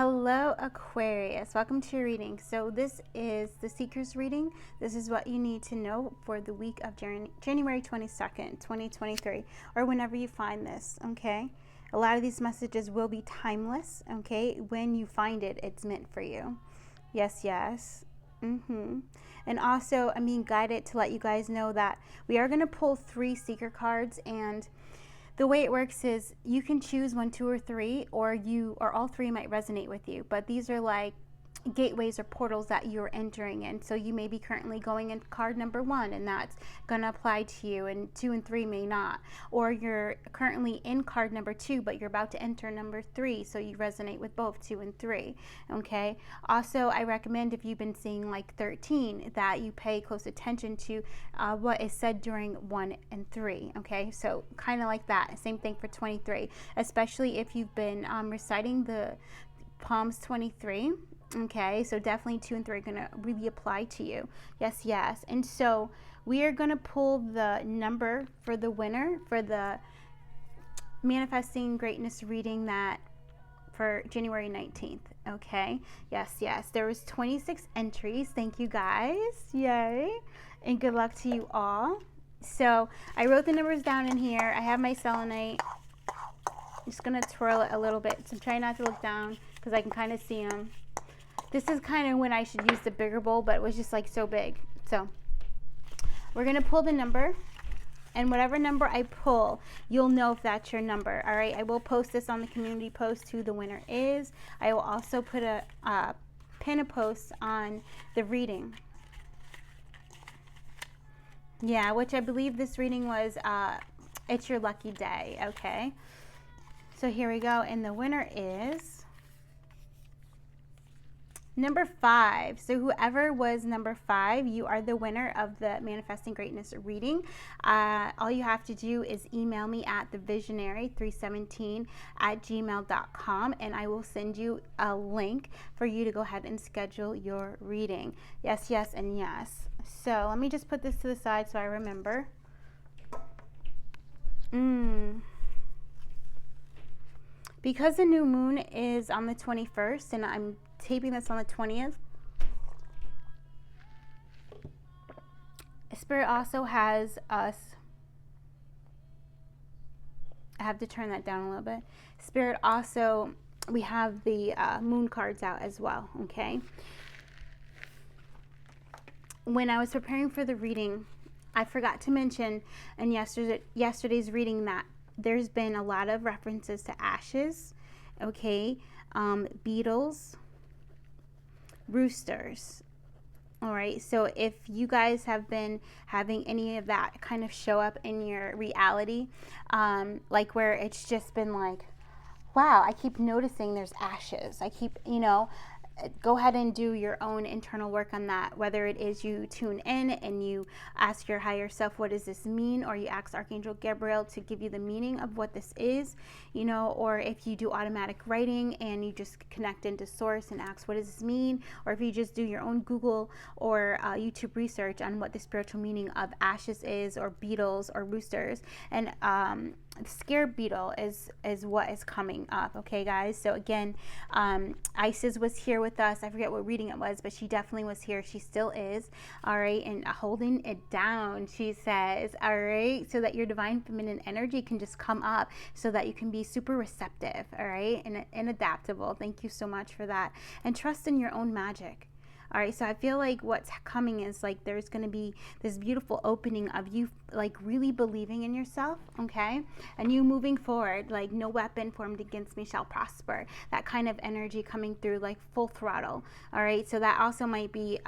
Hello, Aquarius. Welcome to your reading. So this is the Seeker's reading. This is what you need to know for the week of January 22nd, 2023, or whenever you find this, okay? A lot of these messages will be timeless, okay? When you find it, it's meant for you. Yes, yes. And also, I'm being guided to let you guys know that we are going to pull 3 Seeker cards, and the way it works is you can choose 1, 2, or 3, or all 3 might resonate with you. But these are like gateways or portals that you're entering in. So you may be currently going in card number 1, and that's going to apply to you, and 2 and 3 may not. Or you're currently in card number 2, but you're about to enter number 3, so you resonate with both 2 and 3. Okay. Also, I recommend, if you've been seeing like 13, that you pay close attention to what is said during 1 and 3. Okay. So kind of like that. Same thing for 23, especially if you've been reciting the Psalms 23. Okay, so definitely 2 and 3 are going to really apply to you. Yes, yes. And so we are going to pull the number for the winner for the Manifesting Greatness reading that for January 19th. Okay, yes, yes. There was 26 entries. Thank you guys. Yay. And good luck to you all. So I wrote the numbers down in here. I have my selenite. I'm just going to twirl it a little bit. So try not to look down because I can kind of see them. This is kind of when I should use the bigger bowl, but it was just like so big. So we're going to pull the number, and whatever number I pull, you'll know if that's your number. All right. I will post this on the community post who the winner is. I will also put a pin a post on the reading. Yeah, which I believe this reading was, it's your lucky day. Okay. So here we go. And the winner is number 5. So whoever was number 5, you are the winner of the Manifesting Greatness reading. All you have to do is email me at thevisionary317@gmail.com, and I will send you a link for you to go ahead and schedule your reading. Yes, yes, and yes. So let me just put this to the side so I remember. Because the new moon is on the 21st, and I'm taping this on the 20th, Spirit also has us, I have to turn that down a little bit. Spirit also, we have the moon cards out as well, okay? When I was preparing for the reading, I forgot to mention in yesterday's reading that there's been a lot of references to ashes, okay? Beetles, roosters. All right, so if you guys have been having any of that kind of show up in your reality, like where it's just been like, wow, I keep noticing there's ashes. I keep, go ahead and do your own internal work on that, whether it is you tune in and you ask your higher self, what does this mean? Or you ask Archangel Gabriel to give you the meaning of what this is, or if you do automatic writing and you just connect into source and ask, what does this mean? Or if you just do your own Google or YouTube research on what the spiritual meaning of ashes is, or beetles or roosters. And scarab beetle is what is coming up. Okay, guys. So again, Isis was here with us. I forget what reading it was, but she definitely was here. She still is. All right, and holding it down, she says. All right, so that your divine feminine energy can just come up, so that you can be super receptive. All right, and adaptable. Thank you so much for that. And trust in your own magic. All right, so I feel like what's coming is like there's going to be this beautiful opening of you like really believing in yourself, okay? And you moving forward, like no weapon formed against me shall prosper. That kind of energy coming through like full throttle, all right? So that also might be,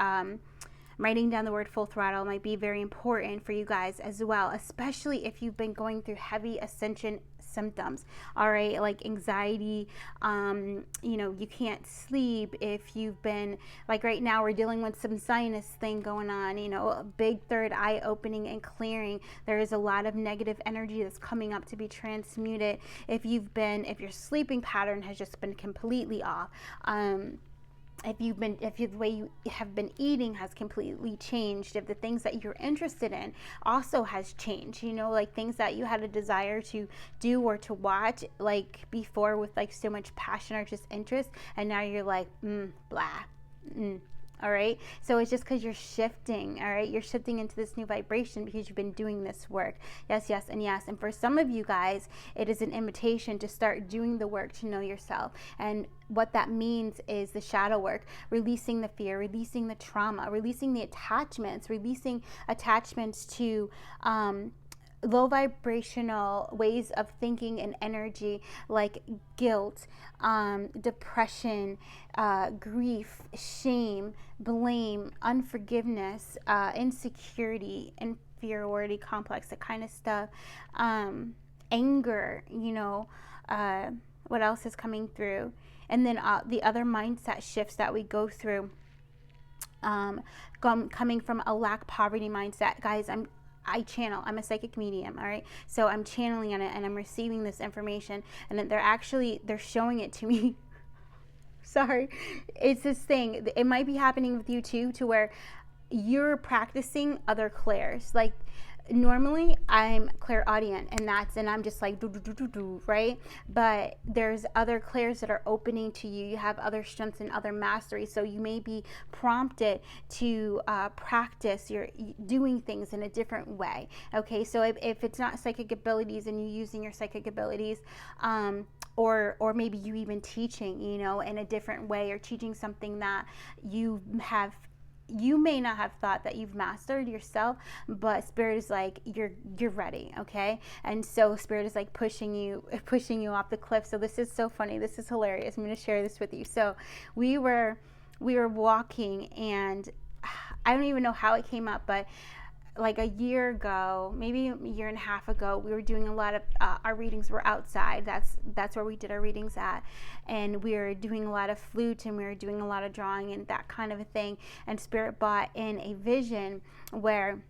writing down the word full throttle might be very important for you guys as well, especially if you've been going through heavy ascension symptoms, all right, like anxiety, you can't sleep, if you've been, like right now we're dealing with some sinus thing going on, a big third eye opening and clearing. There is a lot of negative energy that's coming up to be transmuted. If your sleeping pattern has just been completely off, if the way you have been eating has completely changed, if the things that you're interested in also has changed, like things that you had a desire to do or to watch, like before with like so much passion or just interest, and now you're like, blah. All right. So it's just because you're shifting. All right. You're shifting into this new vibration because you've been doing this work. Yes, yes, and yes. And for some of you guys, it is an invitation to start doing the work to know yourself. And what that means is the shadow work, releasing the fear, releasing the trauma, releasing the attachments, releasing attachments to, low vibrational ways of thinking and energy, like guilt, depression, grief, shame, blame, unforgiveness, insecurity, inferiority complex, that kind of stuff, anger, what else is coming through? And then the other mindset shifts that we go through, coming from a lack poverty mindset. Guys, I channel. I'm a psychic medium, all right? So I'm channeling on it, and I'm receiving this information, and they're showing it to me. Sorry. It's this thing. It might be happening with you too, to where you're practicing other clairs. Like, normally I'm clairaudient, and I'm just like do, right? But there's other clairs that are opening to you. You have other strengths and other mastery, so you may be prompted to practice your doing things in a different way. Okay, so if it's not psychic abilities and you using your psychic abilities, or maybe you even teaching, in a different way, or teaching something that you may not have thought that you've mastered yourself, but Spirit is like, you're ready, okay? And so Spirit is like pushing you off the cliff. So this is so funny. This is hilarious. I'm going to share this with you. So we were walking, and I don't even know how it came up, but like a year ago, maybe a year and a half ago, we were doing a lot of our readings were outside. That's where we did our readings at, and we were doing a lot of flute, and we were doing a lot of drawing and that kind of a thing. And Spirit brought in a vision where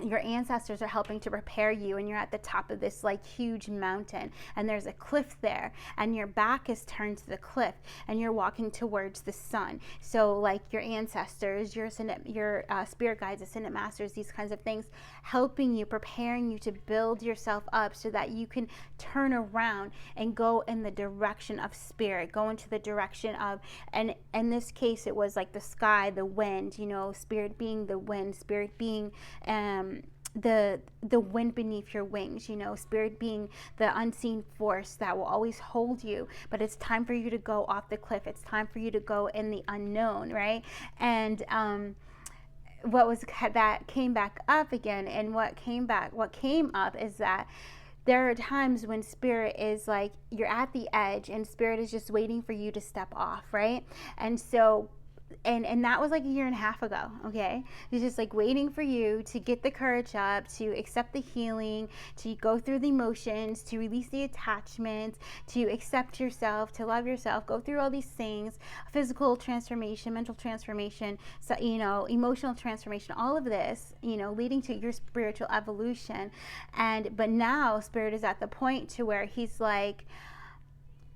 your ancestors are helping to prepare you, and you're at the top of this like huge mountain, and there's a cliff there, and your back is turned to the cliff, and you're walking towards the sun. So like your ancestors, your spirit guides, ascendant masters, these kinds of things, helping you, preparing you to build yourself up so that you can turn around and go in the direction of spirit, go into the direction of, and in this case it was like the sky, the wind, spirit being the wind, spirit being the wind beneath your wings, spirit being the unseen force that will always hold you. But it's time for you to go off the cliff. It's time for you to go in the unknown, right? And that came back up again, and what came up is that there are times when spirit is like, you're at the edge, and spirit is just waiting for you to step off, right? And so and that was like a year and a half ago, okay? It's just like waiting for you to get the courage up, to accept the healing, to go through the emotions, to release the attachments, to accept yourself, to love yourself, go through all these things, physical transformation, mental transformation, so, emotional transformation, all of this, leading to your spiritual evolution. But now Spirit is at the point to where he's like,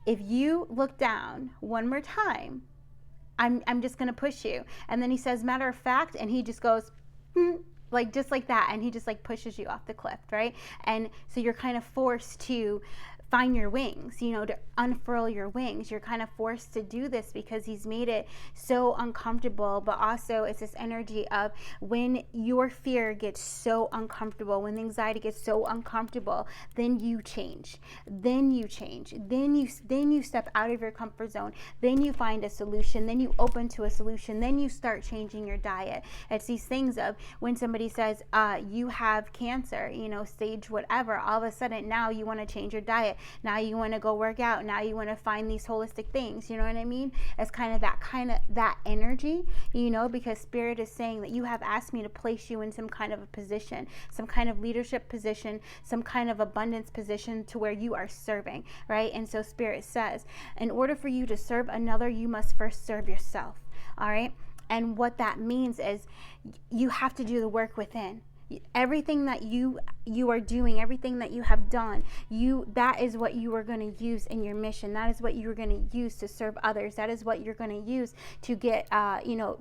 if you look down one more time, I'm just going to push you. And then he says, matter of fact, and he just goes, like just like that, and he just like pushes you off the cliff, right? And so you're kind of forced to find your wings, to unfurl your wings. You're kind of forced to do this because he's made it so uncomfortable. But also it's this energy of when your fear gets so uncomfortable, when the anxiety gets so uncomfortable, then you change. Then you step out of your comfort zone. Then you find a solution. Then you open to a solution. Then you start changing your diet. It's these things of when somebody says, you have cancer, stage whatever, all of a sudden now you want to change your diet. Now you want to go work out. Now you want to find these holistic things. You know what I mean? It's kind of that energy, because Spirit is saying that you have asked me to place you in some kind of a position, some kind of leadership position, some kind of abundance position to where you are serving, right? And so Spirit says, in order for you to serve another, you must first serve yourself. All right? And what that means is you have to do the work within. Everything that you are doing, everything that you have done, that is what you are going to use in your mission. That is what you are going to use to serve others. That is what you're going to use to get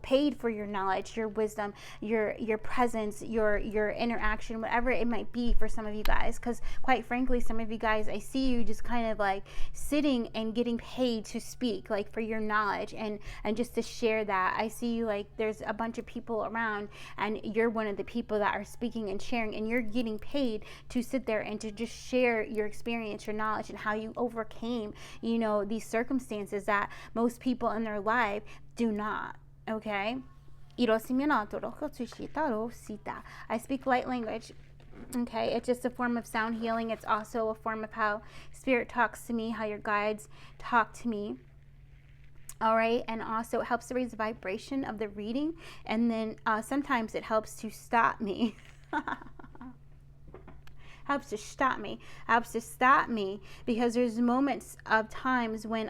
paid for your knowledge, your wisdom, your presence, your interaction, whatever it might be for some of you guys. Because quite frankly, some of you guys, I see you just kind of like sitting and getting paid to speak, like for your knowledge and just to share that. I see you like there's a bunch of people around and you're one of the people that are speaking and sharing, and you're getting paid to sit there and to just share your experience, your knowledge, and how you overcame these circumstances that most people in their life do not. Okay, I speak light language. Okay, it's just a form of sound healing. It's also a form of how spirit talks to me, how your guides talk to me. All right, and also it helps to raise the vibration of the reading, and then sometimes it helps to stop me. helps to stop me because there's moments of times when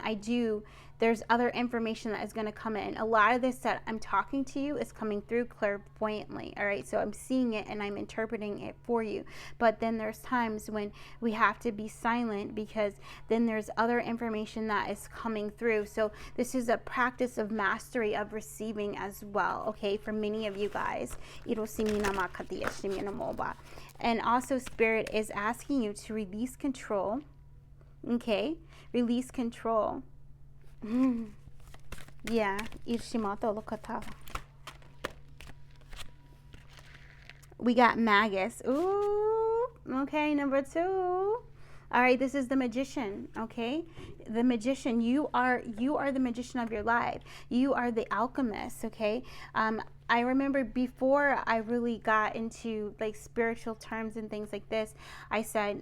there's other information that is going to come in. A lot of this that I'm talking to you is coming through clairvoyantly, all right? So I'm seeing it and I'm interpreting it for you. But then there's times when we have to be silent because then there's other information that is coming through. So this is a practice of mastery of receiving as well, okay, for many of you guys. And also Spirit is asking you to release control, okay? Release control. Yeah, we got Magus. Ooh, okay, number 2. All right, this is the Magician, okay? The Magician, you are the magician of your life. You are the alchemist, okay? I remember before I really got into like spiritual terms and things like this, I said,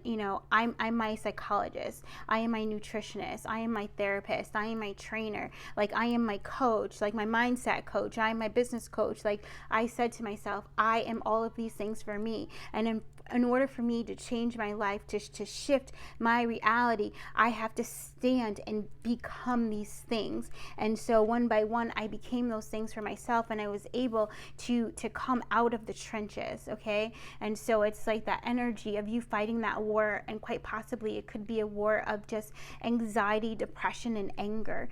I'm my psychologist. I am my nutritionist. I am my therapist. I am my trainer. Like I am my coach, like my mindset coach. I am my business coach. Like I said to myself, I am all of these things for me. And in order for me to change my life, to shift my reality, I have to stand and become these things. And so one by one, I became those things for myself, and I was able to come out of the trenches, okay? And so it's like that energy of you fighting that war, and quite possibly it could be a war of just anxiety, depression, and anger,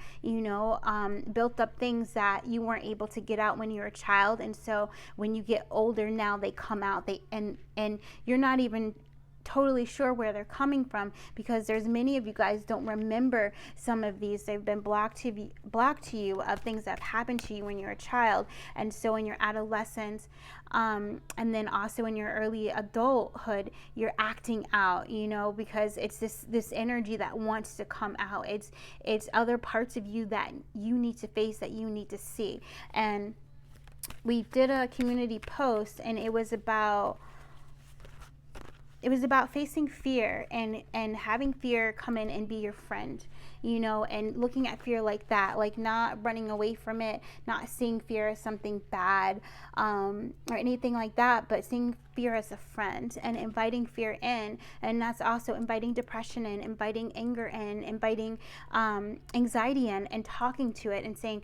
built up things that you weren't able to get out when you were a child. And so when you get older now, they come out, and you're not even totally sure where they're coming from, because there's many of you guys don't remember some of these. They've been blocked to you of things that have happened to you when you're a child, and so in your adolescence, and then also in your early adulthood, you're acting out, because it's this energy that wants to come out. It's other parts of you that you need to face, that you need to see. And we did a community post, and it was about facing fear and having fear come in and be your friend, and looking at fear like that, like not running away from it, not seeing fear as something bad or anything like that, but seeing fear as a friend and inviting fear in. And that's also inviting depression in, inviting anger in, inviting anxiety in, and talking to it and saying,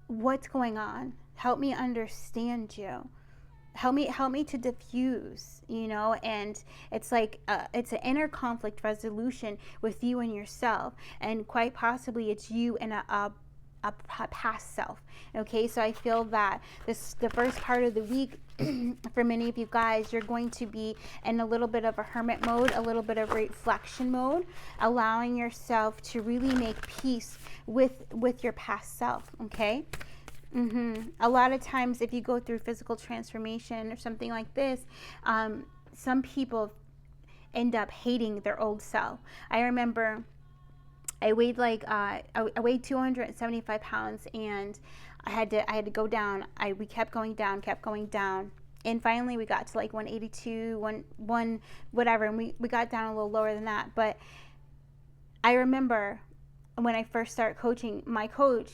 what's going on? Help me understand you. Help me to diffuse, and it's like it's an inner conflict resolution with you and yourself, and quite possibly it's you and a past self. Okay, so I feel that the first part of the week for many of you guys, you're going to be in a little bit of a hermit mode, a little bit of reflection mode, allowing yourself to really make peace with your past self. Okay. A lot of times if you go through physical transformation or something like this, some people end up hating their old self. I remember I weighed I weighed 275 pounds, and I had to go down. We kept going down. And finally we got to like 182, one whatever, and we got down a little lower than that. But I remember when I first started coaching, my coach,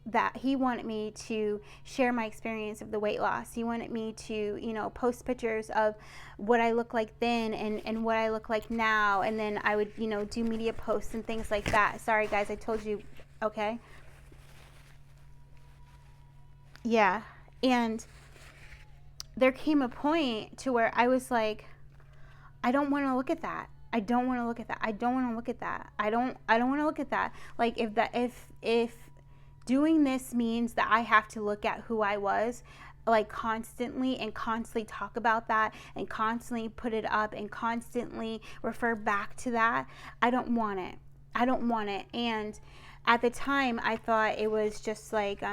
that he wanted me to share my experience of the weight loss. He wanted me to, post pictures of what I look like then and what I look like now. And then I would, do media posts and things like that. Sorry guys, I told you, okay? Yeah. And there came a point to where I was like, I don't want to look at that. I don't want to look at that. I don't want to look at that. I don't want to look at that. Like if doing this means that I have to look at who I was, like constantly, and constantly talk about that, and constantly put it up, and constantly refer back to that, I don't want it. I don't want it. And at the time, I thought it was just like,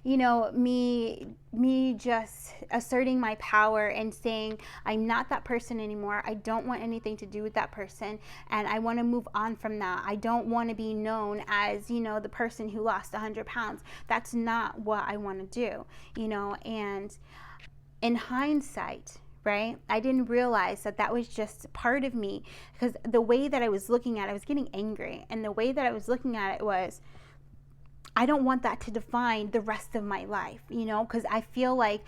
you know, me just asserting my power and saying, I'm not that person anymore. I don't want anything to do with that person, and I want to move on from that. I don't want to be known as, you know, the person who lost 100 pounds. That's not what I want to do, you know. And in hindsight, right, I didn't realize that that was just part of me, because the way that I was looking at it, I was getting angry, and the way that I was looking at it was, I don't want that to define the rest of my life, you know, because I feel like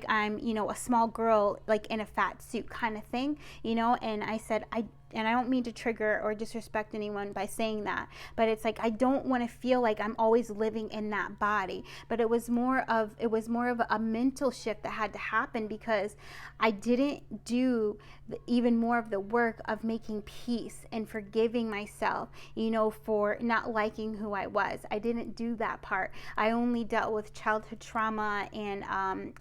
I'm, you know, a small girl, like in a fat suit kind of thing, you know. And I said, and I don't mean to trigger or disrespect anyone by saying that, but it's like, I don't want to feel like I'm always living in that body. But it was more of a mental shift that had to happen, because I didn't do even more of the work of making peace and forgiving myself, you know, for not liking who I was. I didn't do that part. I only dealt with childhood trauma and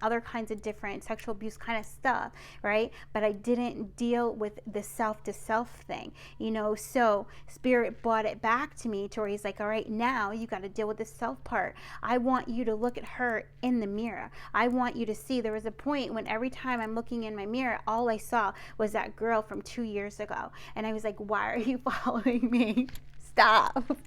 other kinds of different sexual abuse kind of stuff, right? But I didn't deal with the self-to-self thing, you know. So Spirit brought it back to me to where he's like, all right, now you got to deal with the self part. I want you to look at her in the mirror. I want you to see. There was a point when every time I'm looking in my mirror, all I saw was that girl from 2 years ago. And I was like, why are you following me? Stop.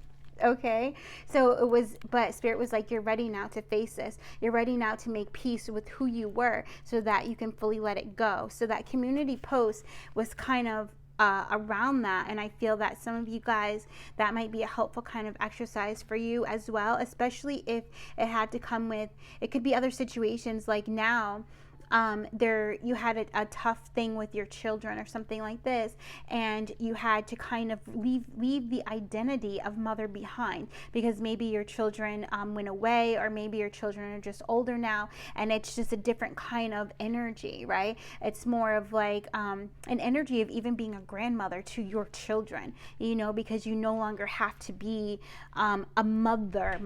Okay, so it was, but Spirit was like, you're ready now to face this. You're ready now to make peace with who you were, so that you can fully let it go. So that community post was kind of around that, and I feel that some of you guys, that might be a helpful kind of exercise for you as well, especially if it had to come with, it could be other situations, like now you had a tough thing with your children or something like this, and you had to kind of leave the identity of mother behind, because maybe your children went away, or maybe your children are just older now, and it's just a different kind of energy, right? It's more of like an energy of even being a grandmother to your children, you know, because you no longer have to be a mother,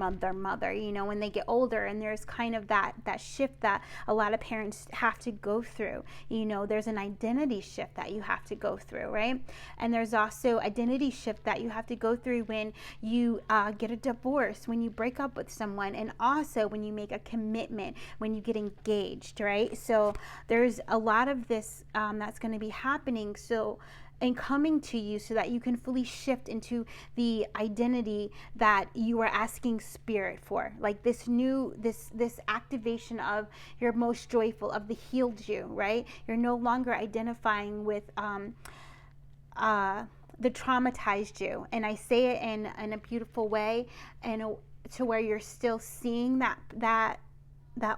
you know, when they get older. And there's kind of that shift that a lot of parents have to go through, you know. There's an identity shift that you have to go through, right? And there's also identity shift that you have to go through when you get a divorce, when you break up with someone, and also when you make a commitment, when you get engaged, right? So there's a lot of this that's going to be happening, so and coming to you, so that you can fully shift into the identity that you are asking Spirit for, like this activation of your most joyful, of the healed you, right? You're no longer identifying with the traumatized you, and I say it in a beautiful way, and to where you're still seeing that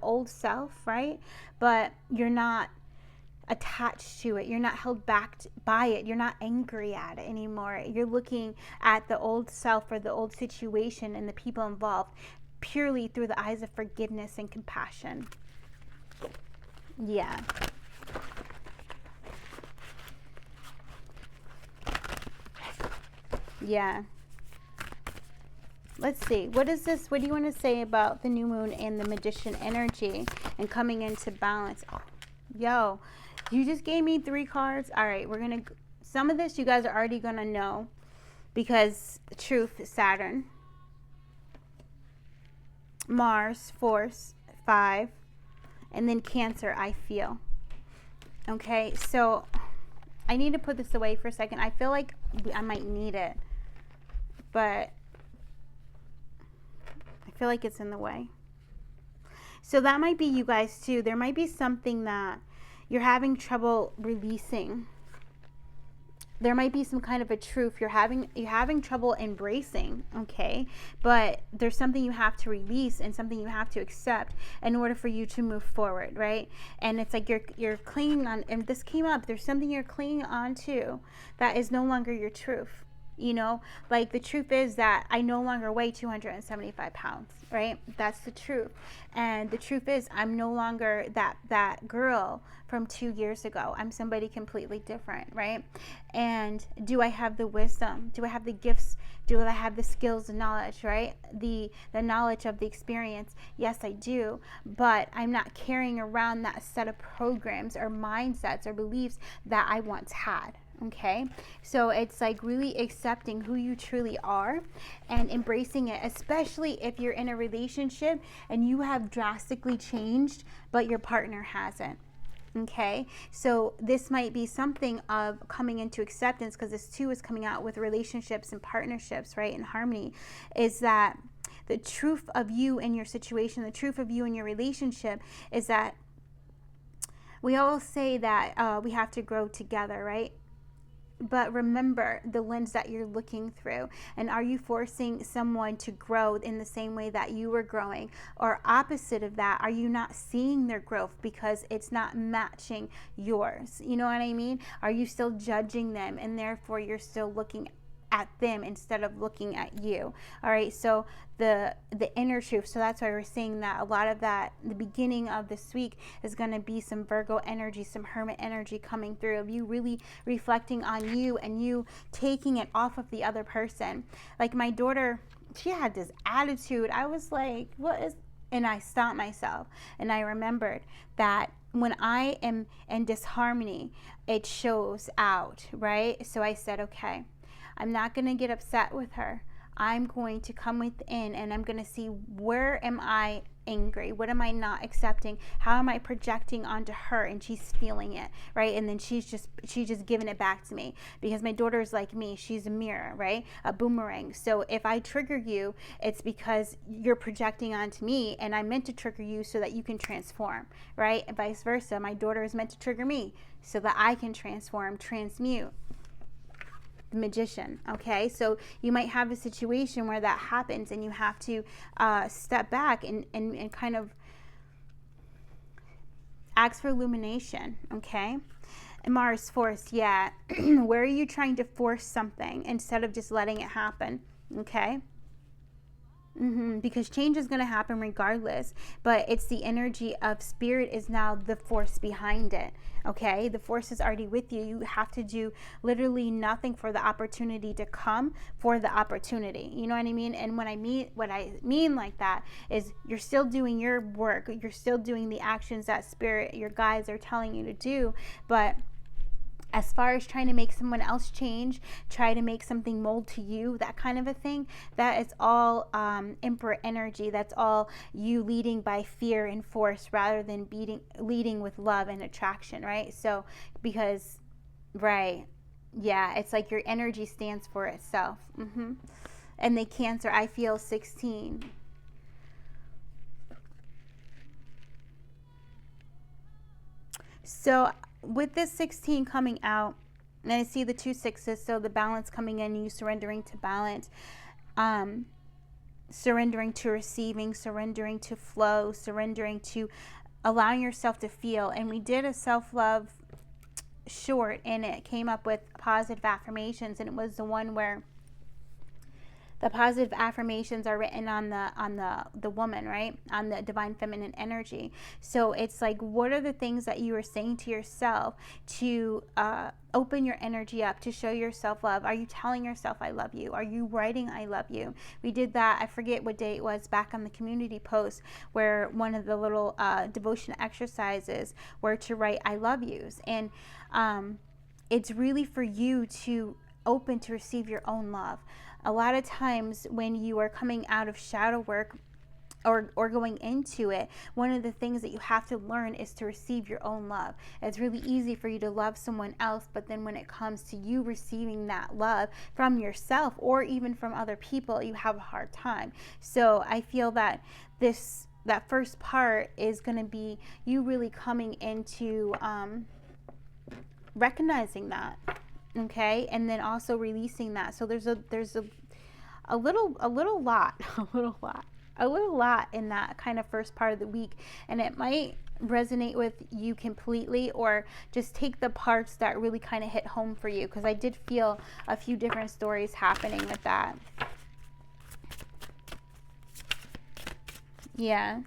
old self, right? But you're not attached to it. You're not held back by it. You're not angry at it anymore. You're looking at the old self or the old situation and the people involved purely through the eyes of forgiveness and compassion. Yeah. Yeah. Let's see. What is this? What do you want to say about the new moon and the Magician energy and coming into balance? Oh, yo, you just gave me 3 cards. All right, we're going to, some of this you guys are already going to know, because Truth, Saturn, Mars, Force, 5, and then Cancer, I feel. Okay, so I need to put this away for a second. I feel like I might need it, but I feel like it's in the way. So that might be you guys too. There might be something that you're having trouble releasing. There might be some kind of a truth you're having trouble embracing, okay? But there's something you have to release and something you have to accept in order for you to move forward, right? And it's like you're clinging on, and this came up, there's something you're clinging on to that is no longer your truth. You know, like the truth is that I no longer weigh 275 pounds, right? That's the truth. And the truth is I'm no longer that girl from 2 years ago. I'm somebody completely different, right? And do I have the wisdom? Do I have the gifts? Do I have the skills and knowledge, right? The knowledge of the experience? Yes, I do. But I'm not carrying around that set of programs or mindsets or beliefs that I once had. Okay, so it's like really accepting who you truly are and embracing it, especially if you're in a relationship and you have drastically changed but your partner hasn't. Okay, so this might be something of coming into acceptance, because this too is coming out with relationships and partnerships, right, in harmony, is that the truth of you and your situation, the truth of you and your relationship is that we all say that we have to grow together, right? But remember the lens that you're looking through. And are you forcing someone to grow in the same way that you were growing? Or opposite of that, are you not seeing their growth because it's not matching yours? You know what I mean? Are you still judging them and therefore you're still looking at them instead of looking at you? All right, so the inner truth. So that's why we're seeing that a lot of that, the beginning of this week is going to be some Virgo energy, some Hermit energy coming through, of you really reflecting on you and you taking it off of the other person. Like my daughter, she had this attitude. I was like, what is, and I stopped myself and I remembered that when I am in disharmony, it shows out, right? So I said, okay, I'm not going to get upset with her. I'm going to come within and I'm going to see, where am I angry? What am I not accepting? How am I projecting onto her? And she's feeling it, right? And then she's just giving it back to me, because my daughter is like me. She's a mirror, right? A boomerang. So if I trigger you, it's because you're projecting onto me, and I meant to trigger you so that you can transform, right? And vice versa. My daughter is meant to trigger me so that I can transform, transmute. The magician. Okay, so you might have a situation where that happens and you have to step back and kind of ask for illumination. Okay, and Mars force, yeah. Where are you trying to force something instead of just letting it happen? Okay. Because change is going to happen regardless, but it's the energy of spirit is now the force behind it. Okay, the force is already with you. You have to do literally nothing for the opportunity to come, for the opportunity. You know what I mean? And what I mean like that is you're still doing your work. You're still doing the actions that spirit, your guides are telling you to do, but as far as trying to make someone else change, try to make something mold to you, that kind of a thing, that is all Emperor energy. That's all you leading by fear and force rather than leading with love and attraction, right? So, because, right, yeah, it's like your energy stands for itself. And the Cancer, I feel 16. So with this 16 coming out, and I see the 2 6s, so the balance coming in, you surrendering to balance, surrendering to receiving, surrendering to flow, surrendering to allowing yourself to feel. And we did a self-love short, and it came up with positive affirmations, and it was the one where the positive affirmations are written on the woman, right? On the divine feminine energy. So it's like, what are the things that you are saying to yourself to open your energy up, to show yourself love? Are you telling yourself I love you? Are you writing I love you? We did that, I forget what day it was, back on the community post, where one of the little devotion exercises were to write I love yous. And it's really for you to open to receive your own love. A lot of times when you are coming out of shadow work or going into it, one of the things that you have to learn is to receive your own love. It's really easy for you to love someone else, but then when it comes to you receiving that love from yourself or even from other people, you have a hard time. So I feel that that first part is going to be you really coming into recognizing that. Okay, and then also releasing that. So there's a little lot in that kind of first part of the week, and it might resonate with you completely, or just take the parts that really kind of hit home for you, because I did feel a few different stories happening with that. Yeah.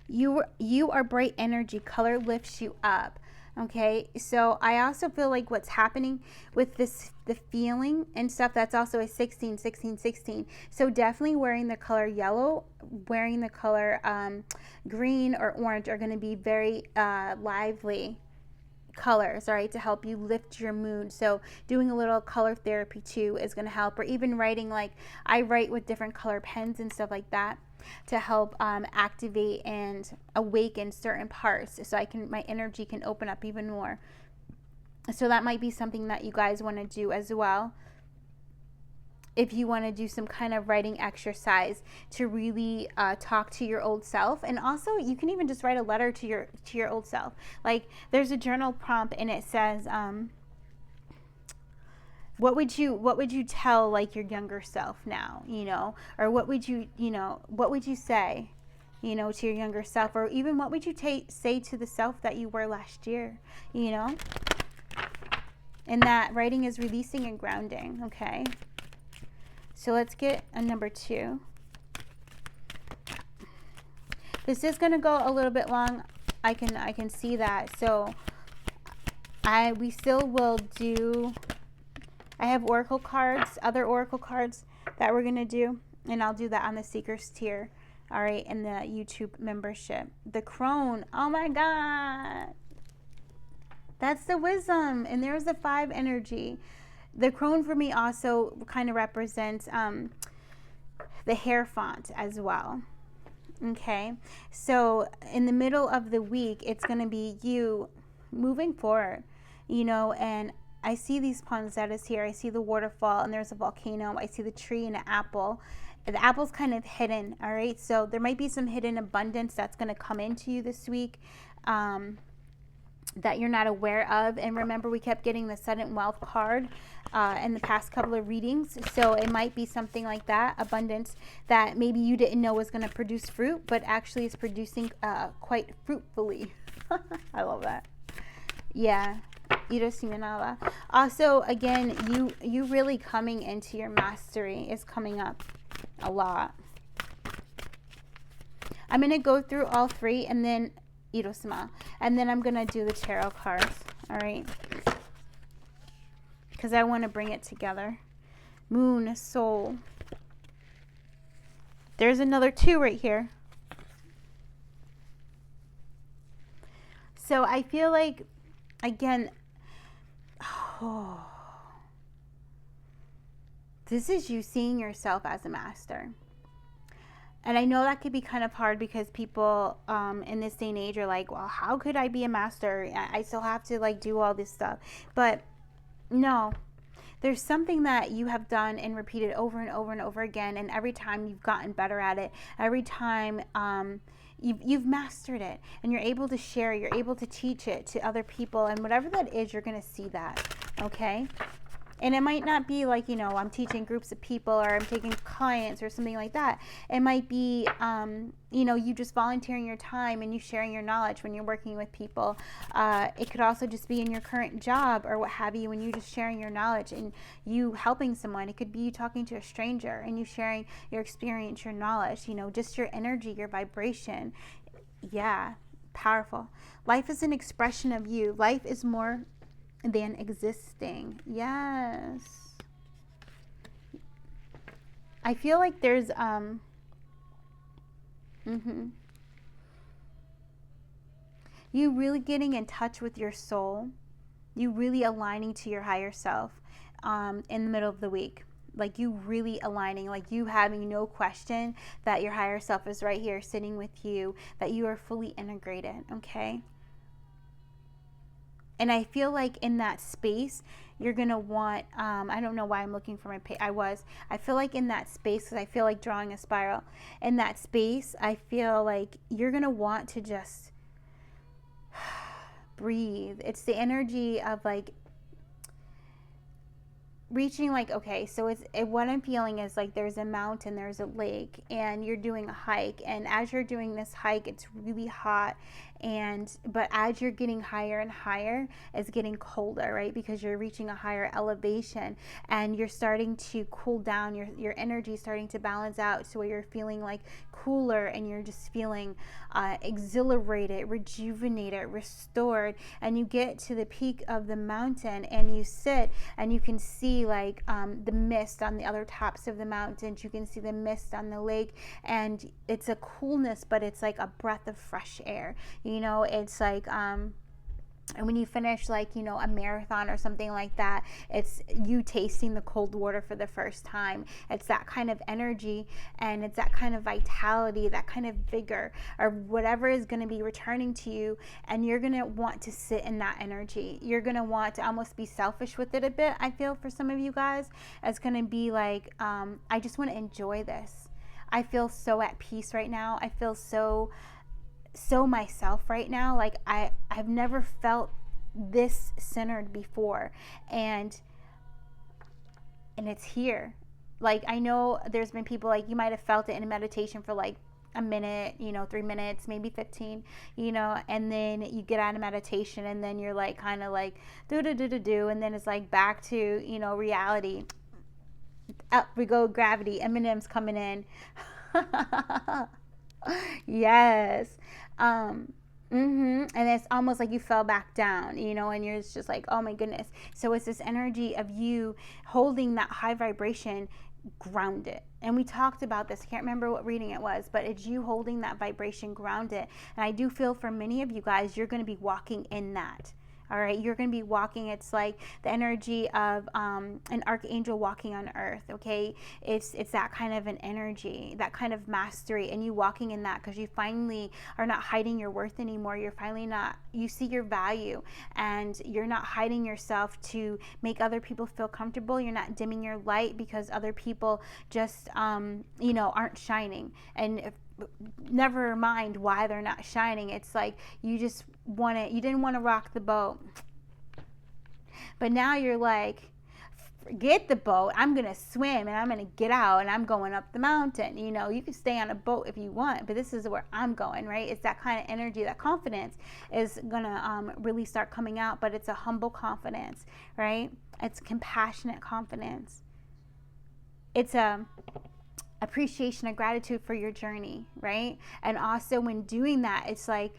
You are bright energy. Color lifts you up. Okay, so I also feel like what's happening with this, the feeling and stuff, that's also a 16, 16, 16. So definitely wearing the color yellow, wearing the color green or orange are going to be very lively colors, all right, to help you lift your mood. So doing a little color therapy too is going to help, or even writing, like I write with different color pens and stuff like that to help activate and awaken certain parts, so my energy can open up even more. So that might be something that you guys want to do as well, if you want to do some kind of writing exercise to really talk to your old self. And also you can even just write a letter to your old self. Like there's a journal prompt and it says what would you tell like your younger self now, or what would you say, to your younger self, or even what would you say to the self that you were last year, and that writing is releasing and grounding. Okay, so let's get a number 2. This is going to go a little bit long. I can see that. So we still will do, I have oracle cards, other oracle cards that we're going to do, and I'll do that on the Seekers tier, all right, in the YouTube membership. The crone, oh my God. That's the wisdom, and there's the 5 energy. The crone for me also kind of represents the Hierophant as well. Okay, so in the middle of the week, it's going to be you moving forward, and I see these poinsettias here. I see the waterfall, and there's a volcano. I see the tree and an apple. The apple's kind of hidden, all right? So there might be some hidden abundance that's going to come into you this week that you're not aware of. And remember, we kept getting the sudden wealth card in the past couple of readings. So it might be something like that, abundance that maybe you didn't know was going to produce fruit, but actually it's producing quite fruitfully. I love that. Yeah. Also, again, you really coming into your mastery is coming up a lot. I'm going to go through all 3 and then Irosama, and then I'm going to do the tarot cards, all right? Because I want to bring it together. Moon, soul. There's another 2 right here. So I feel like, again, this is you seeing yourself as a master. And I know that could be kind of hard because people in this day and age are like, well, how could I be a master? I still have to like do all this stuff. But no, there's something that you have done and repeated over and over and over again. And every time you've gotten better at it, every time you've mastered it, and you're able to share, you're able to teach it to other people. And whatever that is, you're going to see that. Okay. And it might not be like, I'm teaching groups of people or I'm taking clients or something like that. It might be, you just volunteering your time and you sharing your knowledge when you're working with people. It could also just be in your current job or what have you, when you just sharing your knowledge and you helping someone. It could be you talking to a stranger and you sharing your experience, your knowledge, just your energy, your vibration. Yeah, powerful. Life is an expression of you. Life is more than existing. Yes. I feel like there's you really getting in touch with your soul, you really aligning to your higher self in the middle of the week. Like you really aligning, like you having no question that your higher self is right here sitting with you, that you are fully integrated. Okay. And I feel like in that space, you're going to want, I don't know why I'm looking for my page. I feel like in that space, because I feel like drawing a spiral. In that space, I feel like you're going to want to just breathe. It's the energy of like, reaching, like, okay, so what I'm feeling is like there's a mountain, there's a lake, and you're doing a hike, and as you're doing this hike, it's really hot, but as you're getting higher and higher, it's getting colder, right? Because you're reaching a higher elevation, and you're starting to cool down, your energy is starting to balance out, so you're feeling like cooler, and you're just feeling exhilarated, rejuvenated, restored, and you get to the peak of the mountain, and you sit, and you can see like the mist on the other tops of the mountains. You can see the mist on the lake, and it's a coolness, but it's like a breath of fresh air. It's like and when you finish, like, a marathon or something like that, it's you tasting the cold water for the first time. It's that kind of energy, and it's that kind of vitality, that kind of vigor, or whatever is going to be returning to you, and you're going to want to sit in that energy. You're going to want to almost be selfish with it a bit, I feel, for some of you guys. It's going to be like, I just want to enjoy this. I feel so at peace right now. I feel so myself right now. Like I've never felt this centered before, and it's here. Like, I know there's been people, like, you might have felt it in a meditation for like a minute, 3 minutes, maybe 15, and then you get out of meditation, and then you're like kind of like do, and then it's like back to reality. Up we go, gravity, Eminem's coming in. Yes. And it's almost like you fell back down, and you're just like, oh my goodness. So it's this energy of you holding that high vibration grounded. And we talked about this. I can't remember what reading it was, but it's you holding that vibration grounded. And I do feel for many of you guys, you're going to be walking in that. All right, you're going to be walking. It's like the energy of an archangel walking on earth. Okay, it's that kind of an energy, that kind of mastery, and you walking in that because you finally are not hiding your worth anymore. You're finally not. You see your value, and you're not hiding yourself to make other people feel comfortable. You're not dimming your light because other people just aren't shining. And never mind why they're not shining. It's like you didn't want to rock the boat, but now you're like, forget the boat, I'm gonna swim, and I'm gonna get out, and I'm going up the mountain. You can stay on a boat if you want, but this is where I'm going, right? It's that kind of energy. That confidence is gonna really start coming out, but it's a humble confidence, right? It's compassionate confidence. It's a appreciation and gratitude for your journey, right? And also when doing that, it's like,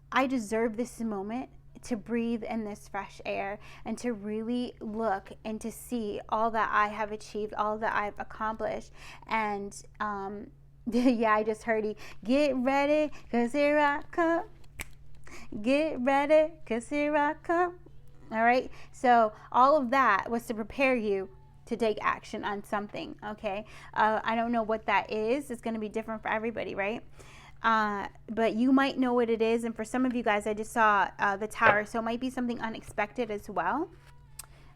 I deserve this moment to breathe in this fresh air, and to really look and to see all that I have achieved, all that I've accomplished. And yeah, I just heard get ready, cause here I come. Get ready, cause here I come. All right, so all of that was to prepare you to take action on something. Okay, I don't know what that is. It's going to be different for everybody, right? But you might know what it is, and for some of you guys, I just saw the tower, so it might be something unexpected as well.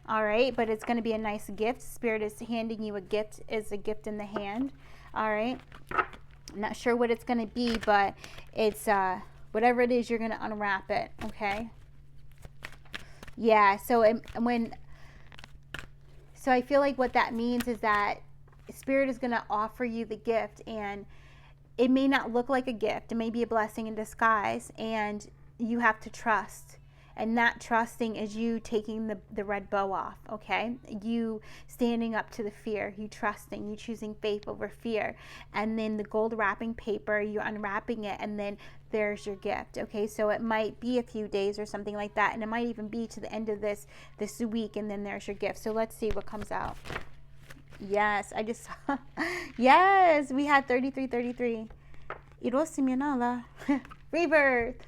All right, but it's going to be a nice gift. Spirit is handing you a gift, is a gift in the hand. All right, I'm not sure what it's going to be, but it's whatever it is, you're going to unwrap it. Okay, yeah. So So I feel like what that means is that Spirit is going to offer you the gift, and it may not look like a gift. It may be a blessing in disguise, and you have to trust. And that trusting is you taking the red bow off, okay? You standing up to the fear, you trusting, you choosing faith over fear. And then the gold wrapping paper, you're unwrapping it, and then there's your gift, okay? So it might be a few days or something like that, and it might even be to the end of this week, and then there's your gift. So let's see what comes out. Yes, I just saw. Yes, we had 3333. Irosiminala. Rebirth.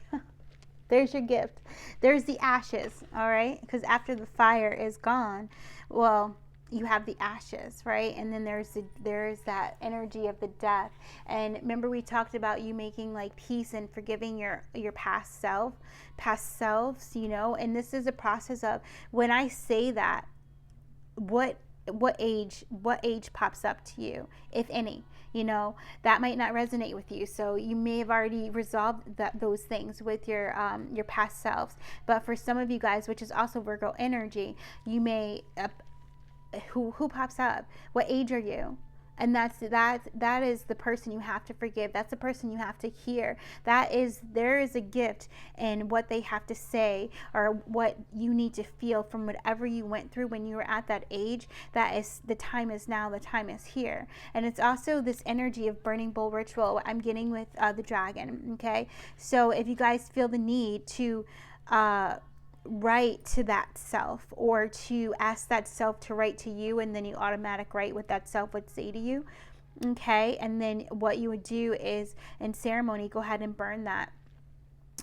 There's your gift. There's the ashes, all right? Because after the fire is gone, well, you have the ashes, right? And then there's that energy of the death. And remember, we talked about you making like peace and forgiving your past selves, and this is a process of, when I say that, what age pops up to you, if any? That might not resonate with you, so you may have already resolved those things with your past selves. But for some of you guys, which is also Virgo energy, you may who pops up? What age are you? And that is the person you have to forgive. That's the person you have to hear. There is a gift in what they have to say, or what you need to feel from whatever you went through when you were at that age. That is, the time is now, the time is here. And it's also this energy of burning bowl ritual, what I'm getting with the dragon. Okay, so if you guys feel the need to write to that self, or to ask that self to write to you, and then you automatic write what that self would say to you. Okay, and then what you would do is, in ceremony, go ahead and burn that.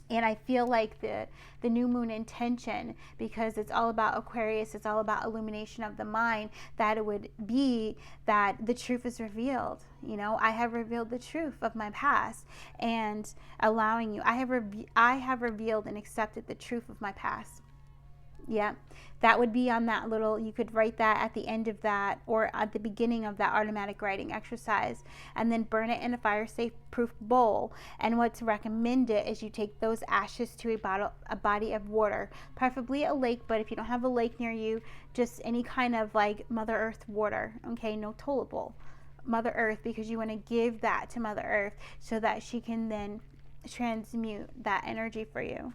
And I feel like the new moon intention, because it's all about Aquarius, it's all about illumination of the mind, that it would be that the truth is revealed. You know, I have revealed the truth of my past, and allowing you, I have revealed and accepted the truth of my past. Yeah, that would be on that little, you could write that at the end of that, or at the beginning of that automatic writing exercise, and then burn it in a fire safe proof bowl. And what's recommended is you take those ashes to a body of water, preferably a lake, but if you don't have a lake near you, just any kind of like Mother Earth water. Okay, no tollable, Mother Earth, because you want to give that to Mother Earth so that she can then transmute that energy for you,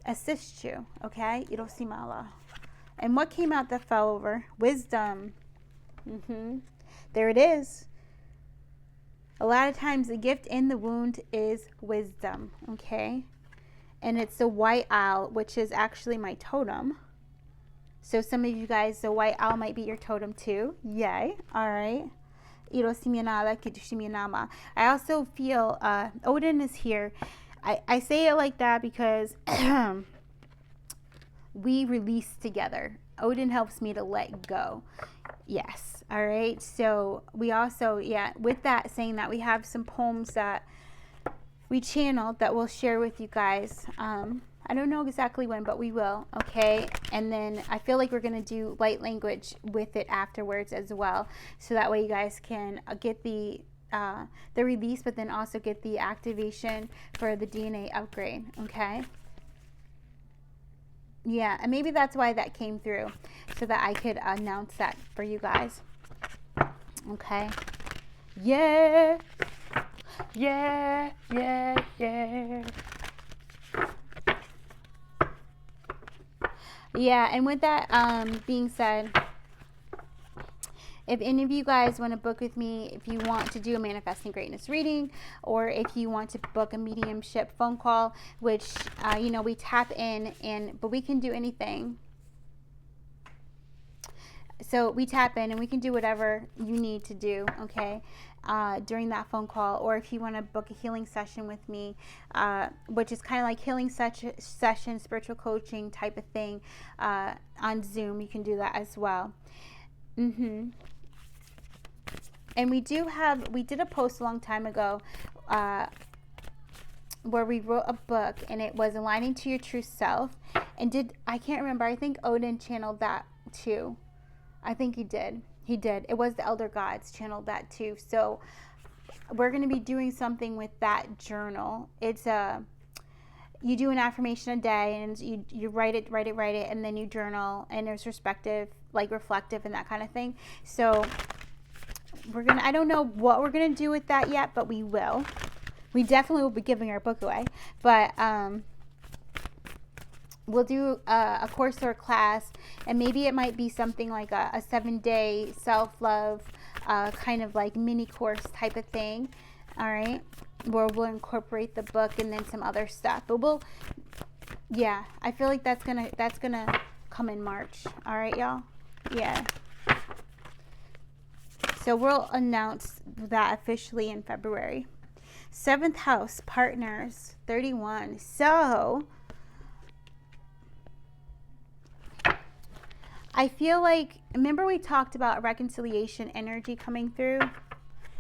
assist you. Okay, Irosimala. And what came out that fell over? Wisdom. There it is. A lot of times the gift in the wound is wisdom. Okay, and it's the white owl, which is actually my totem. So some of you guys, the white owl might be your totem too. Yay. All right. I also feel Odin is here. I say it like that because we release together. Odin helps me to let go. Yes. All right. So we also, with that, saying that, we have some poems that we channeled that we'll share with you guys. I don't know exactly when, but we will. Okay. And then I feel like we're going to do light language with it afterwards as well. So that way you guys can get the release, but then also get the activation for the DNA upgrade. Okay. Yeah, and maybe that's why that came through, so that I could announce that for you guys. Okay. Yeah. Yeah, yeah, yeah. Yeah, and with that being said, if any of you guys want to book with me, if you want to do a Manifesting Greatness reading, or if you want to book a mediumship phone call, which, we tap in, but we can do anything. So we tap in and we can do whatever you need to do, okay, during that phone call. Or if you want to book a healing session with me, which is kind of like healing session, spiritual coaching type of thing, on Zoom, you can do that as well. And we did a post a long time ago where we wrote a book, and it was Aligning to Your True Self. And I can't remember, I think Odin channeled that too. I think he did. It was the Elder Gods channeled that too. So we're going to be doing something with that journal. It's you do an affirmation a day, and you write it, and then you journal, and there's reflective and that kind of thing. So I don't know what we're going to do with that yet, but we will. We definitely will be giving our book away, but we'll do a course or a class, and maybe it might be something like a 7-day self-love kind of like mini course type of thing. All right, where we'll incorporate the book and then some other stuff. But I feel like that's gonna come in March. All right, y'all. Yeah. So we'll announce that officially in February. 7th house, partners, 31. So I feel like, remember we talked about reconciliation energy coming through?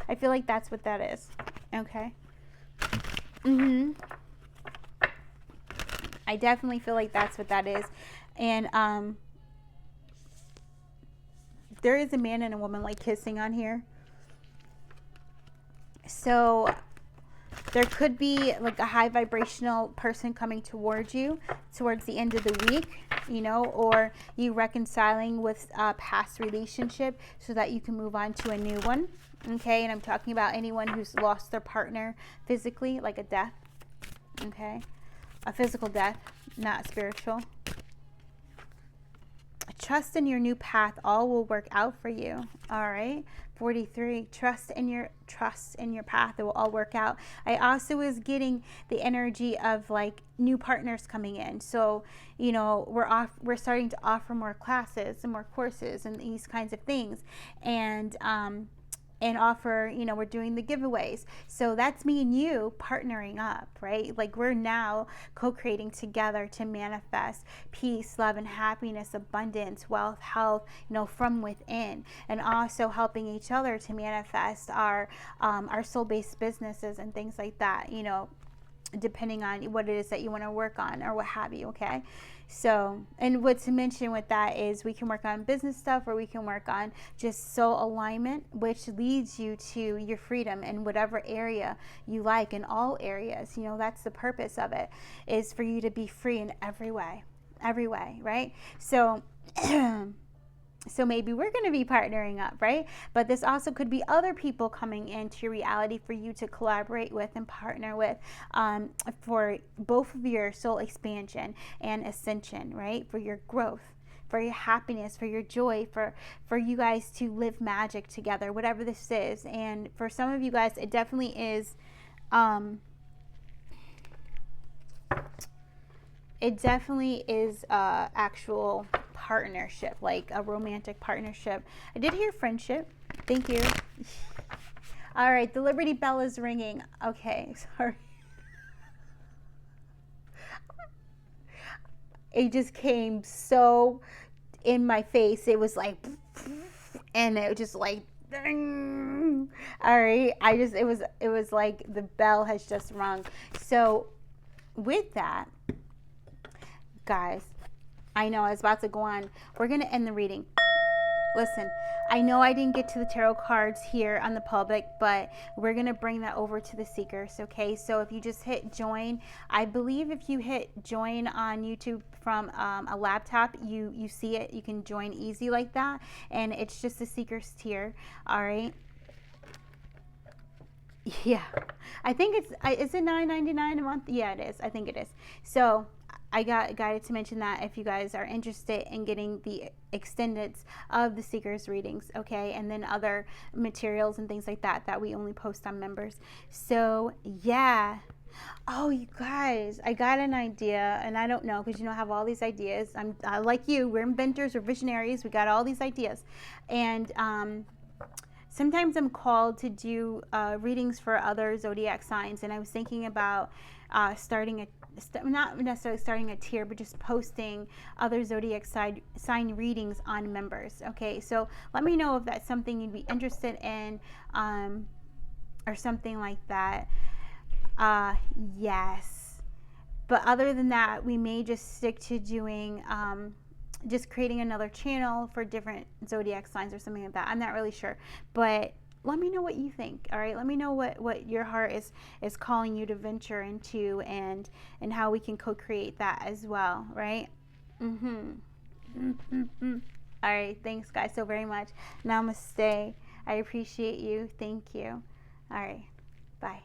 I feel like that's what that is. Okay. I definitely feel like that's what that is. And there is a man and a woman like kissing on here. So there could be like a high vibrational person coming towards you towards the end of the week. you know, or you reconciling with a past relationship so that you can move on to a new one. Okay, and I'm talking about anyone who's lost their partner physically, like a death. Okay, a physical death, not spiritual. Trust in your new path. All will work out for you. All right. 43. Trust in your path. It will all work out. I also was getting the energy of like new partners coming in. So, you know, we're starting to offer more classes and more courses and these kinds of things. And offer, you know, we're doing the giveaways. So that's me and you partnering up, right? Like we're now co-creating together to manifest peace, love, and happiness, abundance, wealth, health, you know, from within, and also helping each other to manifest our soul-based businesses and things like that, you know, depending on what it is that you want to work on or what have you. Okay, so, and what to mention with that is we can work on business stuff, or we can work on just soul alignment, which leads you to your freedom in whatever area you like, in all areas. You know, that's the purpose of it, is for you to be free in every way, right? So so maybe we're going to be partnering up, right? But this also could be other people coming into your reality for you to collaborate with and partner with, for both of your soul expansion and ascension, right? For your growth, for your happiness, for your joy, for you guys to live magic together, whatever this is. And for some of you guys, it definitely is, actual partnership, like a romantic partnership. I did hear friendship. Thank you. All right, the Liberty Bell is ringing. Okay, sorry. It just came so in my face. It was like, and it was just like, ding. All right, it was like the bell has just rung. So with that, guys, I know I was about to go on. We're going to end the reading. Listen, I know I didn't get to the tarot cards here on the public, but we're going to bring that over to the seekers, okay? So if you just hit join, I believe if you hit join on YouTube from a laptop, you see it. You can join easy like that, and it's just the seekers tier, all right? Yeah, I think is it $9.99 a month? Yeah, it is. I think it is. So I got guided to mention that if you guys are interested in getting the extendeds of the seekers readings, okay, and then other materials and things like that that we only post on members. So yeah. Oh, you guys, I got an idea, and I don't know, because, you know, I have all these ideas. I like you. We're inventors, we're visionaries. We got all these ideas, and sometimes I'm called to do readings for other zodiac signs, and I was thinking about not necessarily starting a tier, but just posting other zodiac sign readings on members. Okay, so let me know if that's something you'd be interested in, or something like that. Yes, but other than that, we may just stick to doing just creating another channel for different zodiac signs or something like that. I'm not really sure, but let me know what you think. All right, let me know what your heart is calling you to venture into, and how we can co-create that as well, right? All right, thanks guys so very much. Namaste. I appreciate you. Thank you. All right, bye.